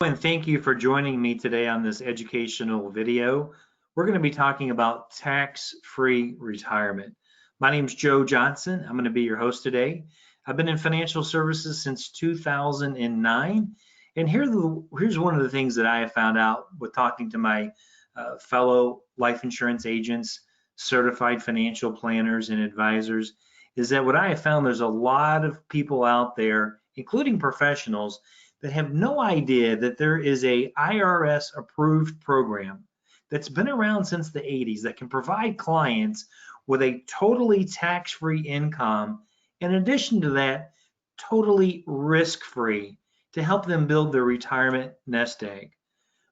And thank you for joining me today on this educational video. We're going to be talking about tax-free retirement. My name is Joe Johnson. I'm going to be your host today. I've been in financial services since 2009. And here's one of the things that I have found out with talking to my fellow life insurance agents, certified financial planners, and advisors, is that what I have found, there's a lot of people out there, including professionals, that have no idea that there is a IRS approved program that's been around since the 80s that can provide clients with a totally tax-free income. In addition to that, totally risk-free to help them build their retirement nest egg.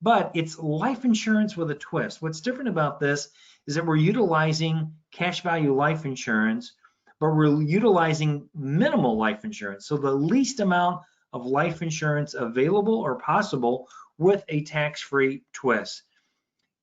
But it's life insurance with a twist. What's different about this is that we're utilizing cash value life insurance, but we're utilizing minimal life insurance. So the least amount of life insurance available or possible with a tax-free twist.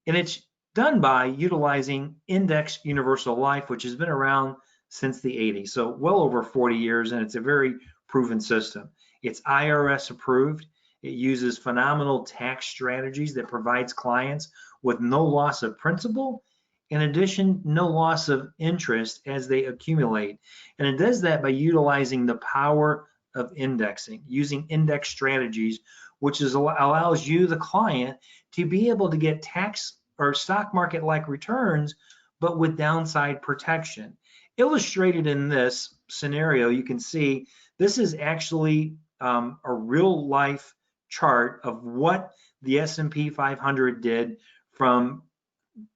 And it's done by utilizing Index Universal Life, which has been around since the 80s, so well over 40 years, and it's a very proven system. It's IRS approved. It uses phenomenal tax strategies that provides clients with no loss of principal. In addition, no loss of interest as they accumulate. And it does that by utilizing the power of indexing, using index strategies, which allows you, the client, to be able to get tax or stock market like returns, but with downside protection. Illustrated in this scenario, you can see this is actually a real life chart of what the S&P 500 did from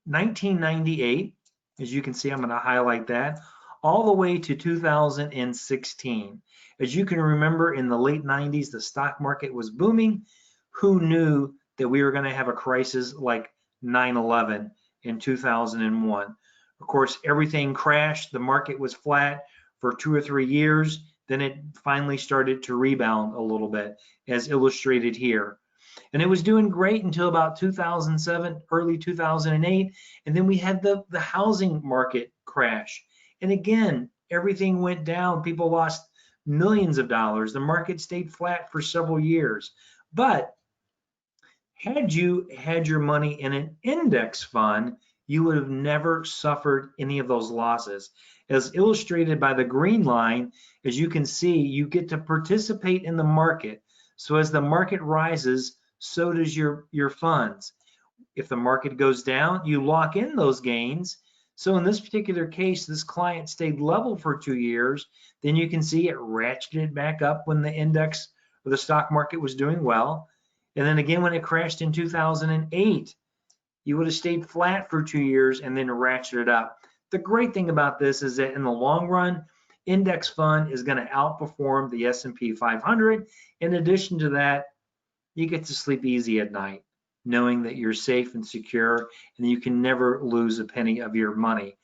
1998. As you can see, I'm going to highlight that, all the way to 2016. As you can remember, in the late 90s, the stock market was booming. Who knew that we were going to have a crisis like 9/11 in 2001? Of course, everything crashed. The market was flat for 2 or 3 years. Then it finally started to rebound a little bit, as illustrated here. And it was doing great until about 2007, early 2008. And then we had the housing market crash. And again, everything went down. People lost millions of dollars. The market stayed flat for several years. But had you had your money in an index fund, you would have never suffered any of those losses. As illustrated by the green line, as you can see, you get to participate in the market. So as the market rises, so does your funds. If the market goes down, you lock in those gains. So in this particular case, this client stayed level for 2 years. Then you can see it ratcheted back up when the index or the stock market was doing well. And then again, when it crashed in 2008, you would have stayed flat for 2 years and then ratcheted up. The great thing about this is that in the long run, index fund is going to outperform the S&P 500. In addition to that, you get to sleep easy at night, knowing that you're safe and secure and you can never lose a penny of your money.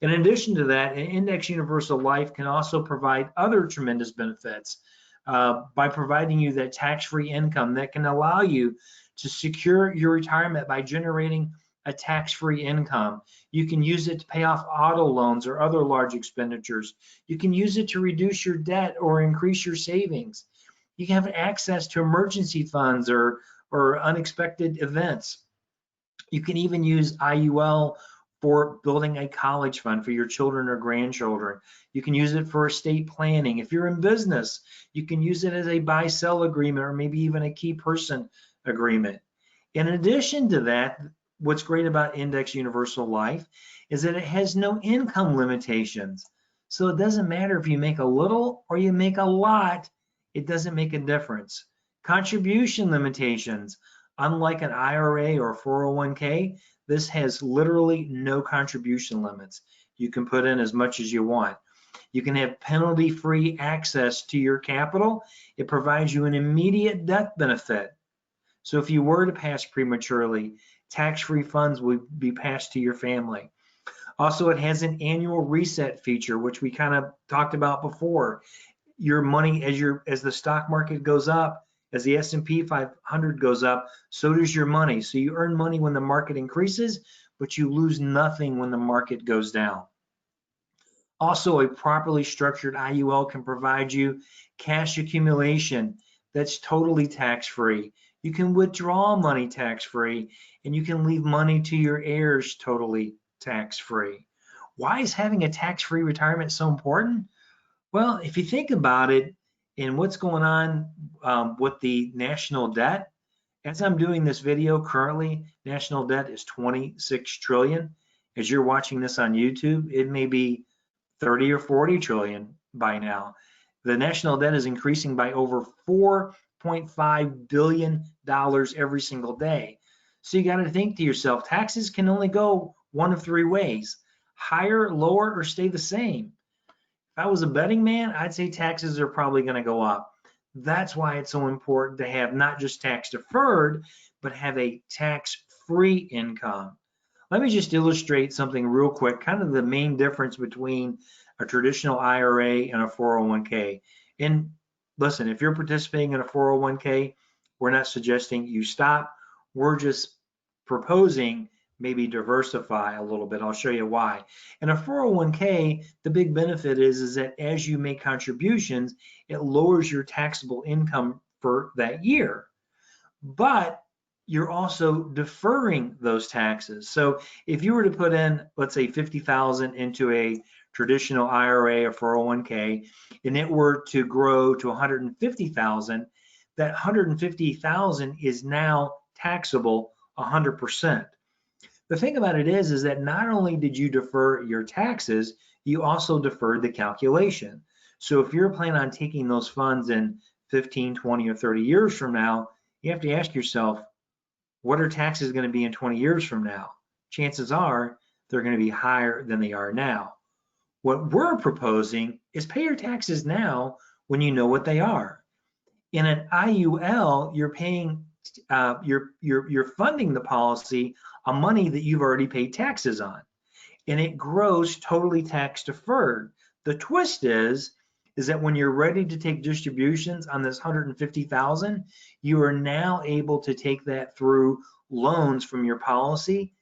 In addition to that, an Index Universal Life can also provide other tremendous benefits by providing you that tax-free income that can allow you to secure your retirement by generating a tax-free income. You can use it to pay off auto loans or other large expenditures. You can use it to reduce your debt or increase your savings. You can have access to emergency funds or unexpected events. You can even use IUL for building a college fund for your children or grandchildren. You can use it for estate planning. If you're in business, you can use it as a buy-sell agreement or maybe even a key person agreement. In addition to that, what's great about Index Universal Life is that it has no income limitations. So it doesn't matter if you make a little or you make a lot, it doesn't make a difference. Contribution limitations, unlike an IRA or 401k, this has literally no contribution limits. You can put in as much as you want. You can have penalty-free access to your capital. It provides you an immediate death benefit. So if you were to pass prematurely, tax-free funds would be passed to your family. Also, it has an annual reset feature, which we kind of talked about before. Your money, as the stock market goes up, as the S&P 500 goes up, so does your money. So you earn money when the market increases, but you lose nothing when the market goes down. Also, a properly structured IUL can provide you cash accumulation that's totally tax-free. You can withdraw money tax-free, and you can leave money to your heirs totally tax-free. Why is having a tax-free retirement so important? Well, if you think about it and what's going on with the national debt, as I'm doing this video currently, national debt is 26 trillion. As you're watching this on YouTube, it may be 30 or 40 trillion by now. The national debt is increasing by over $4.5 billion every single day. So you got to think to yourself, taxes can only go one of three ways: higher, lower, or stay the same. If I was a betting man, I'd say taxes are probably going to go up. That's why it's so important to have not just tax deferred, but have a tax-free income. Let me just illustrate something real quick, kind of the main difference between a traditional IRA and a 401k. And listen, if you're participating in a 401k, we're not suggesting you stop. We're just proposing maybe diversify a little bit. I'll show you why. In a 401k, the big benefit is that as you make contributions, it lowers your taxable income for that year. But you're also deferring those taxes. So if you were to put in, let's say, 50,000 into a traditional IRA or 401k, and it were to grow to 150,000, that 150,000 is now taxable 100%. The thing about it is that not only did you defer your taxes, you also deferred the calculation. So if you're planning on taking those funds in 15, 20, or 30 years from now, you have to ask yourself, what are taxes going to be in 20 years from now? Chances are they're going to be higher than they are now. What we're proposing is pay your taxes now when you know what they are. In an IUL, you're paying, you're funding the policy on money that you've already paid taxes on, and it grows totally tax deferred. The twist is that when you're ready to take distributions on this 150,000, you are now able to take that through loans from your policy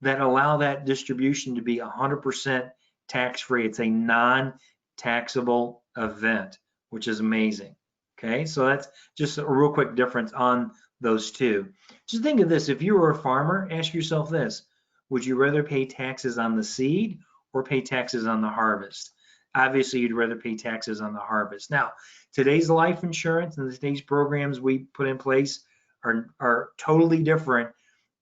that allow that distribution to be 100% tax-free. It's a non-taxable event, which is amazing. Okay, so that's just a real quick difference on those two. Just think of this: if you were a farmer, ask yourself this: would you rather pay taxes on the seed or pay taxes on the harvest? Obviously, you'd rather pay taxes on the harvest. Now, today's life insurance and today's programs we put in place are totally different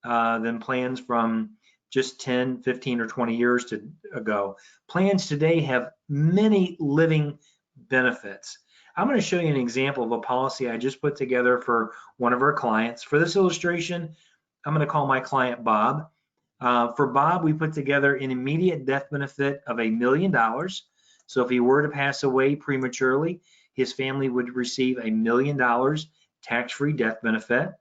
than plans from just 10, 15, or 20 years ago. Plans today have many living benefits. I'm going to show you an example of a policy I just put together for one of our clients. For this illustration, I'm going to call my client Bob. For Bob, we put together an immediate death benefit of $1 million. So if he were to pass away prematurely, his family would receive $1 million tax-free death benefit.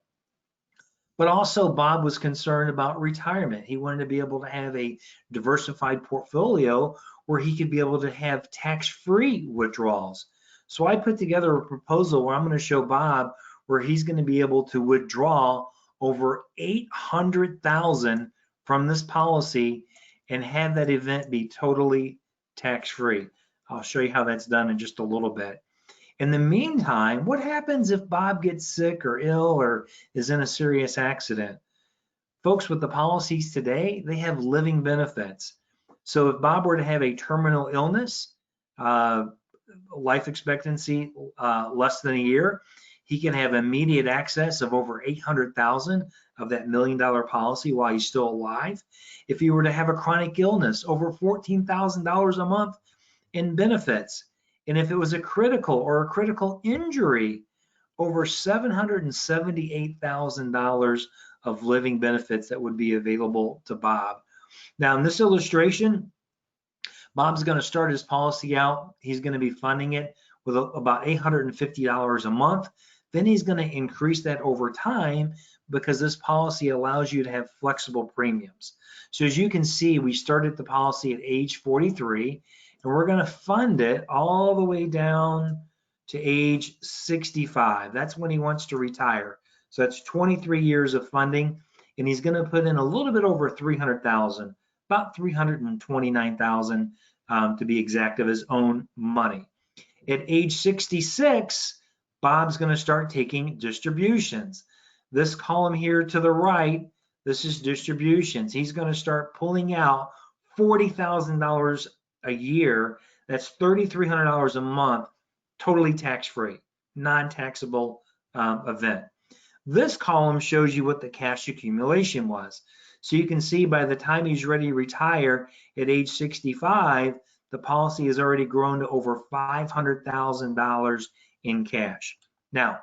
But also Bob was concerned about retirement. He wanted to be able to have a diversified portfolio where he could be able to have tax-free withdrawals. So I put together a proposal where I'm going to show Bob where he's going to be able to withdraw over $800,000 from this policy and have that event be totally tax-free. I'll show you how that's done in just a little bit. In the meantime, what happens if Bob gets sick or ill or is in a serious accident? Folks, with the policies today, they have living benefits. So if Bob were to have a terminal illness, life expectancy less than a year, he can have immediate access of over $800,000 of that $1 million policy while he's still alive. If he were to have a chronic illness, over $14,000 a month in benefits. And if it was a critical injury, over $778,000 of living benefits that would be available to Bob. Now in this illustration, Bob's going to start his policy out. He's going to be funding it with about $850 a month. Then he's going to increase that over time because this policy allows you to have flexible premiums. So as you can see, we started the policy at age 43, and we're going to fund it all the way down to age 65. That's when he wants to retire. So that's 23 years of funding, and he's going to put in a little bit over 300,000, about 329,000 to be exact, of his own money. At age 66, Bob's going to start taking distributions. This column here to the right, this is distributions. He's going to start pulling out $40,000 a year. That's $3,300 a month, totally tax-free, non-taxable event. This column shows you what the cash accumulation was. So you can see by the time he's ready to retire at age 65, the policy has already grown to over $500,000 in cash. Now,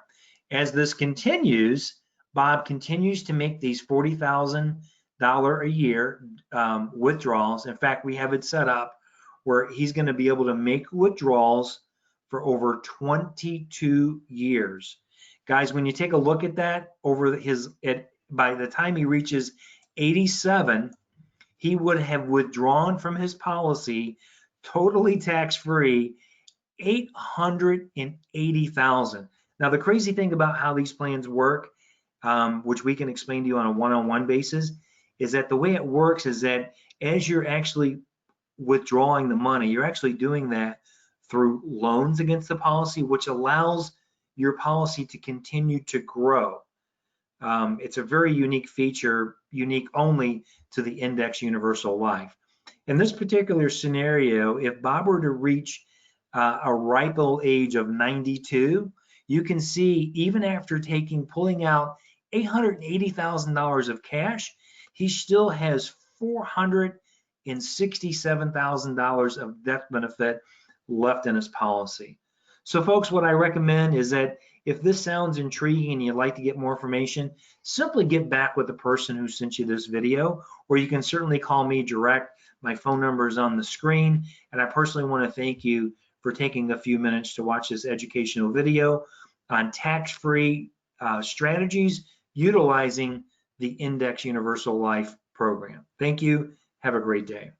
as this continues, Bob continues to make these $40,000 a year withdrawals. In fact, we have it set up where he's going to be able to make withdrawals for over 22 years. Guys, when you take a look at that, by the time he reaches 87, he would have withdrawn from his policy totally tax-free $880,000. Now, the crazy thing about how these plans work, which we can explain to you on a one-on-one basis, is that the way it works is that as you're actually withdrawing the money, you're actually doing that through loans against the policy, which allows your policy to continue to grow. It's a very unique feature, unique only to the Index Universal Life. In this particular scenario, if Bob were to reach a ripe old age of 92, you can see even after pulling out $880,000 of cash, he still has $467,000 of death benefit left in his policy. So folks, what I recommend is that if this sounds intriguing and you'd like to get more information, simply get back with the person who sent you this video, or you can certainly call me direct. My phone number is on the screen, and I personally want to thank you for taking a few minutes to watch this educational video on tax-free strategies utilizing the Index Universal Life program. Thank you. Have a great day.